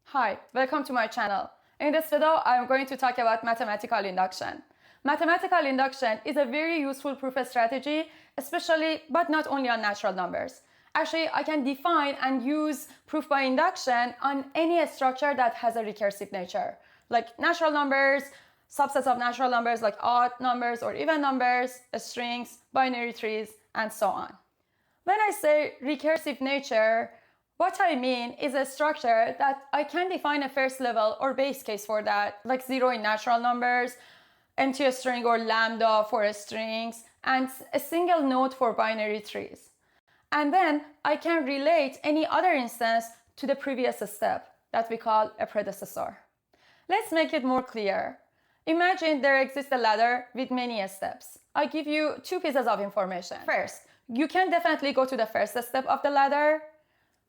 Hi, welcome to my channel. In this video, I am going to talk about mathematical induction. Mathematical induction is a very useful proof strategy, especially, but not only on natural numbers. Actually, I can define and use proof by induction on any structure that has a recursive nature, like natural numbers, subsets of natural numbers like odd numbers or even numbers, strings, binary trees, and so on. When I say recursive nature, what I mean is a structure that I can define a first level or base case for that, like 0 in natural numbers, empty string or lambda for strings, and a single node for binary trees. And then I can relate any other instance to the previous step that we call a predecessor. Let's make it more clear. Imagine there exists a ladder with many steps. I give you two pieces of information. First, you can definitely go to the first step of the ladder.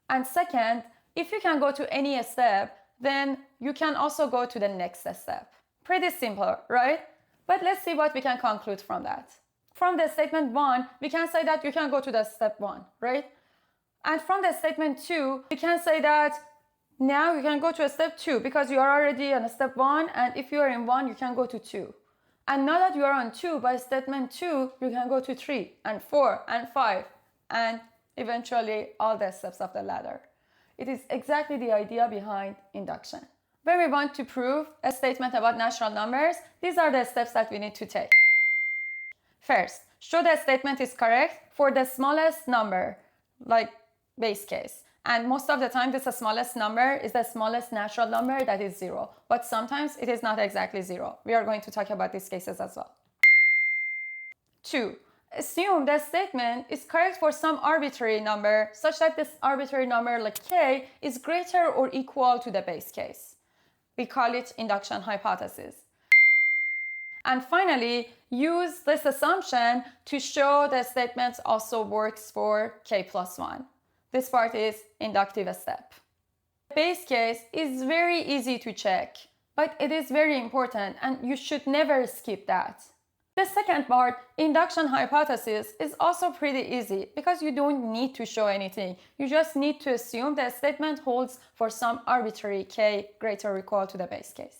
And second, if you can go to any step, then you can also go to the next step. Pretty simple, right? But let's see what we can conclude from that. From the statement 1, we can say that you can go to the step 1, right? And from the statement 2, we can say that now you can go to a step 2 because you are already on a step 1, and if you are in 1, you can go to 2. And now that you are on 2, by statement 2, you can go to 3 and 4 and 5 and eventually all the steps of the ladder. It is exactly the idea behind induction. When we want to prove a statement about natural numbers, these are the steps that we need to take. First, show the statement is correct for the smallest number, like base case. And most of the time, this smallest number is the smallest natural number, that is 0. But sometimes it is not exactly 0. We are going to talk about these cases as well. 2. Assume the statement is correct for some arbitrary number such that this arbitrary number like k is greater or equal to the base case. We call it induction hypothesis. And finally, use this assumption to show the statement also works for k plus 1. This part is inductive step. Base case is very easy to check, but it is very important and you should never skip that. The second part, induction hypothesis, is also pretty easy because you don't need to show anything. You just need to assume the statement holds for some arbitrary k greater or equal to the base case.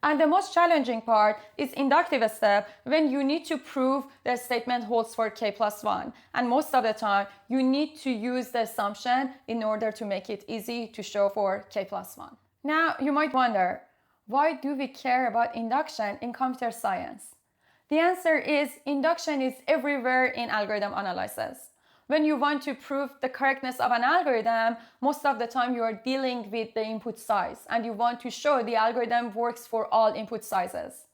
And the most challenging part is inductive step, when you need to prove the statement holds for k plus 1. And most of the time, you need to use the assumption in order to make it easy to show for k plus 1. Now, you might wonder, why do we care about induction in computer science? The answer is induction is everywhere in algorithm analysis. When you want to prove the correctness of an algorithm, most of the time you are dealing with the input size and you want to show the algorithm works for all input sizes.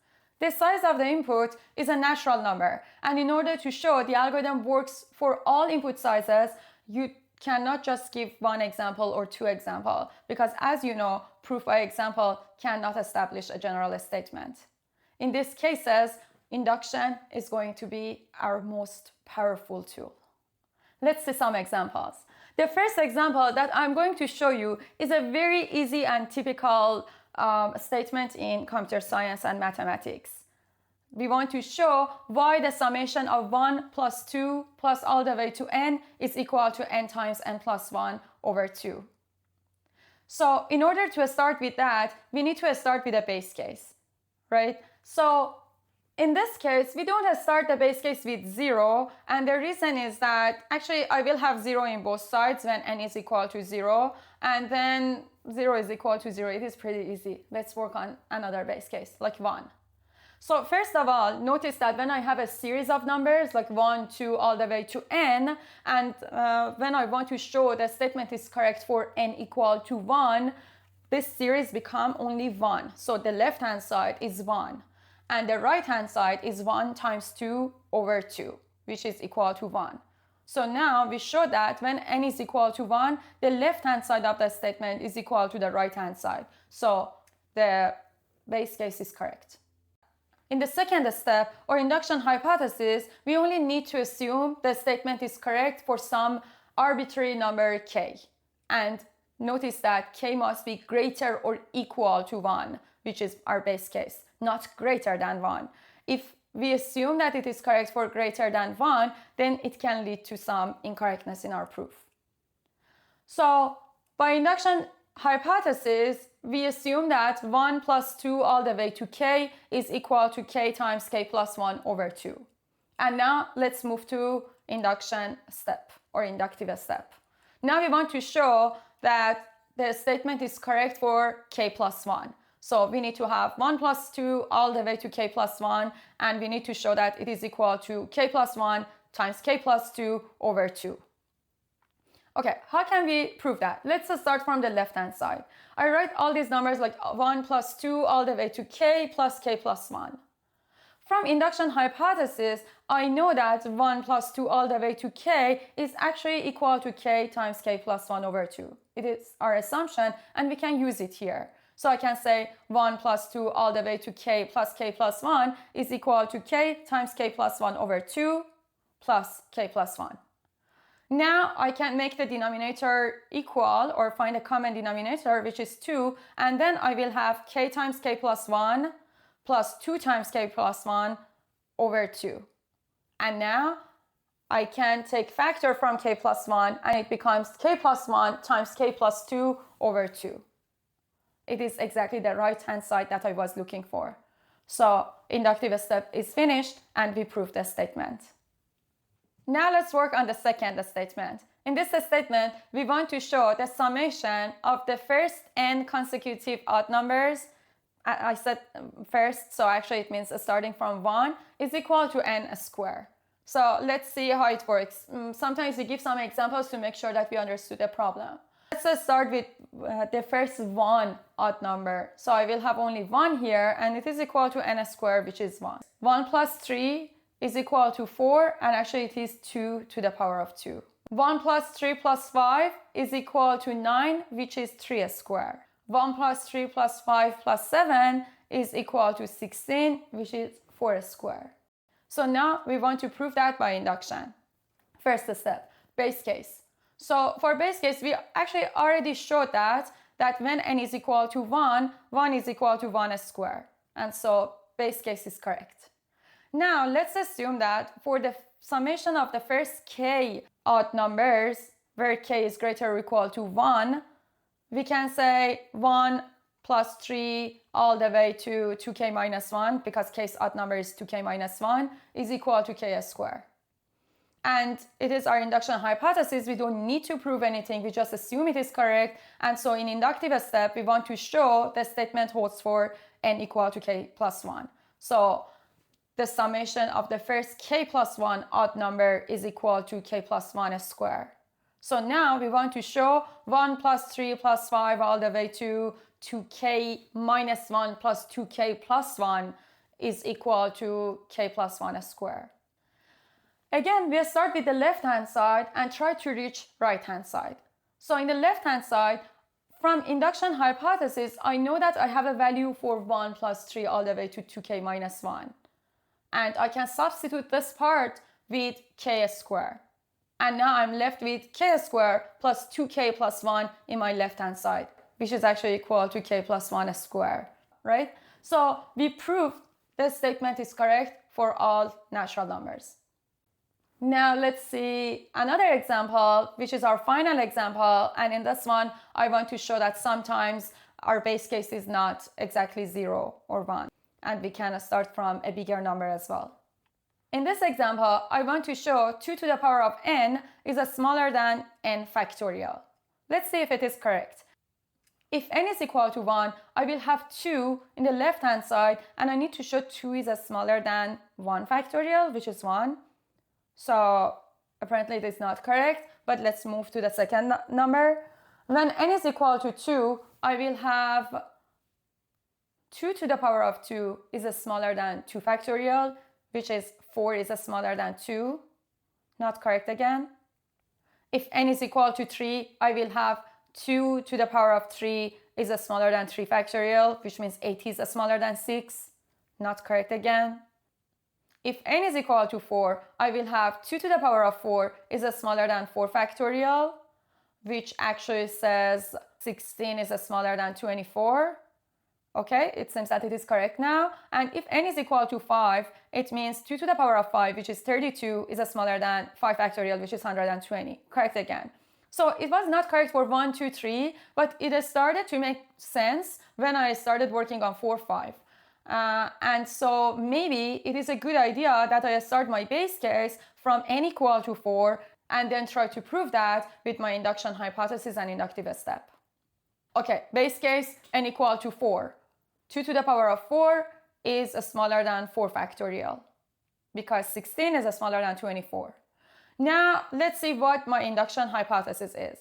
The size of the input is a natural number, and in order to show the algorithm works for all input sizes, you cannot just give one example or two examples, because as you know, proof by example cannot establish a general statement. In these cases, induction is going to be our most powerful tool. Let's see some examples. The first example that I'm going to show you is a very easy and typical statement in computer science and mathematics. We want to show why the summation of 1 plus 2 plus all the way to n is equal to n times n plus 1 over 2. So in order to start with that, we need to start with a base case, right? So in this case, we don't start the base case with 0, and the reason is that actually I will have 0 in both sides when n is equal to 0, and then 0 is equal to 0. It is pretty easy. Let's work on another base case, like 1. So first of all, notice that when I have a series of numbers, like 1, 2, all the way to n, and when I want to show the statement is correct for n equal to 1, this series becomes only 1. So the left-hand side is 1. And the right-hand side is 1 times 2 over 2, which is equal to 1. So now we show that when n is equal to 1, the left-hand side of the statement is equal to the right-hand side. So the base case is correct. In the second step, or induction hypothesis, we only need to assume the statement is correct for some arbitrary number k. And notice that k must be greater or equal to 1, which is our base case, not greater than 1. If we assume that it is correct for greater than 1, then it can lead to some incorrectness in our proof. So by induction hypothesis, we assume that 1 plus 2 all the way to k is equal to k times k plus 1 over 2. And now let's move to induction step or inductive step. Now we want to show that the statement is correct for k plus 1. So we need to have 1 plus 2 all the way to k plus 1, and we need to show that it is equal to k plus 1 times k plus 2 over 2. Okay, how can we prove that? Let's start from the left-hand side. I write all these numbers like 1 plus 2 all the way to k plus 1. From induction hypothesis, I know that 1 plus 2 all the way to k is actually equal to k times k plus 1 over 2. It is our assumption, and we can use it here. So I can say 1 plus 2 all the way to k plus 1 is equal to k times k plus 1 over 2 plus k plus 1. Now I can make the denominator equal or find a common denominator, which is 2, and then I will have k times k plus 1 plus 2 times k plus 1 over 2. And now I can take factor from k plus 1, and it becomes k plus 1 times k plus 2 over 2. It is exactly the right-hand side that I was looking for. So inductive step is finished, and we prove the statement. Now let's work on the second statement. In this statement, we want to show the summation of the first n consecutive odd numbers. I said first, so actually it means starting from 1 is equal to n squared. So let's see how it works. Sometimes we give some examples to make sure that we understood the problem. Let's start with the first one odd number. So I will have only 1 here, and it is equal to n squared, which is 1. 1 plus 3 is equal to 4, and actually it is 2 to the power of 2. 1 plus 3 plus 5 is equal to 9, which is 3 squared. 1 plus 3 plus 5 plus 7 is equal to 16, which is 4 squared. So now we want to prove that by induction. First step, base case. So for base case, we actually already showed that when n is equal to 1, 1 is equal to 1 squared. And so base case is correct. Now let's assume that for the summation of the first k odd numbers, where k is greater or equal to 1, we can say 1 plus 3 all the way to 2k minus 1, because k's odd number is 2k minus 1, is equal to k squared. And it is our induction hypothesis. We don't need to prove anything. We just assume it is correct. And so in inductive step, we want to show the statement holds for n equal to k plus 1. So the summation of the first k plus 1 odd number is equal to k plus 1 squared. So now we want to show 1 plus 3 plus 5 all the way to 2k minus 1 plus 2k plus 1 is equal to k plus 1 squared. Again, we'll start with the left-hand side and try to reach right-hand side. So in the left-hand side, from induction hypothesis, I know that I have a value for 1 plus 3 all the way to 2k minus 1. And I can substitute this part with k squared. And now I'm left with k squared plus 2k plus 1 in my left-hand side, which is actually equal to k plus 1 squared, right? So we proved this statement is correct for all natural numbers. Now let's see another example, which is our final example. And in this one, I want to show that sometimes our base case is not exactly 0 or 1. And we can start from a bigger number as well. In this example, I want to show 2 to the power of n is smaller than n factorial. Let's see if it is correct. If n is equal to 1, I will have 2 in the left-hand side, and I need to show 2 is smaller than 1 factorial, which is 1. So apparently it is not correct, but let's move to the second number. When n is equal to 2, I will have 2 to the power of 2 is smaller than 2 factorial, which is 4 is smaller than 2. Not correct again. If n is equal to 3, I will have 2 to the power of 3 is smaller than 3 factorial, which means 8 is smaller than 6. Not correct again. If n is equal to 4, I will have 2 to the power of 4 is smaller than 4 factorial, which actually says 16 is smaller than 24. Okay, it seems that it is correct now. And if n is equal to 5, it means 2 to the power of 5, which is 32, is smaller than 5 factorial, which is 120. Correct again. So it was not correct for 1, 2, 3, but it started to make sense when I started working on 4, 5. And so maybe it is a good idea that I start my base case from n equal to 4 and then try to prove that with my induction hypothesis and inductive step. Okay, base case n equal to 4. 2 to the power of 4 is smaller than 4 factorial because 16 is smaller than 24. Now, let's see what my induction hypothesis is.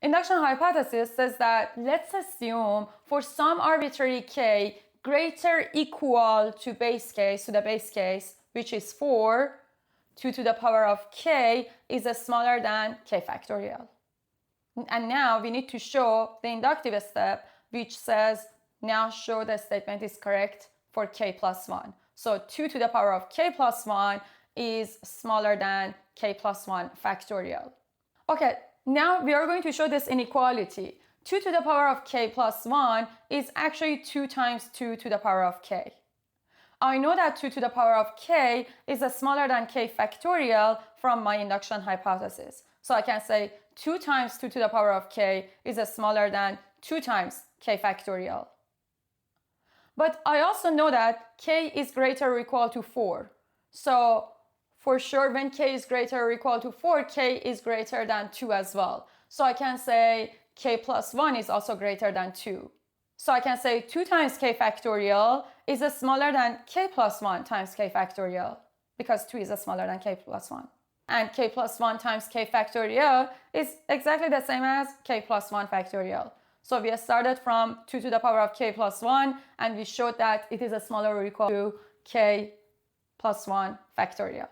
Induction hypothesis says that let's assume for some arbitrary k greater equal to the base case, which is 4, 2 to the power of k is smaller than k factorial. And now we need to show the inductive step, which says now show the statement is correct for k plus 1. So 2 to the power of k plus 1 is smaller than k plus 1 factorial. Okay, now we are going to show this inequality. 2 to the power of k plus 1 is actually 2 times 2 to the power of k. I know that 2 to the power of k is smaller than k factorial from my induction hypothesis. So I can say 2 times 2 to the power of k is smaller than 2 times k factorial. But I also know that k is greater or equal to 4. So for sure, when k is greater or equal to 4, k is greater than 2 as well. So I can say k plus 1 is also greater than 2. So I can say 2 times k factorial is smaller than k plus 1 times k factorial because 2 is smaller than k plus 1. And k plus 1 times k factorial is exactly the same as k plus 1 factorial. So we started from 2 to the power of k plus 1 and we showed that it is smaller or equal to k plus 1 factorial.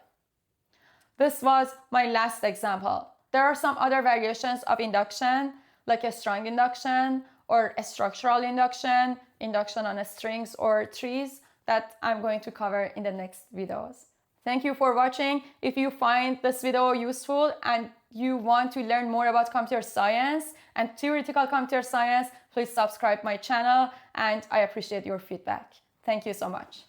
This was my last example. There are some other variations of induction, like a strong induction or a structural induction, induction on strings or trees, that I'm going to cover in the next videos. Thank you for watching. If you find this video useful and you want to learn more about computer science and theoretical computer science, please subscribe my channel and I appreciate your feedback. Thank you so much.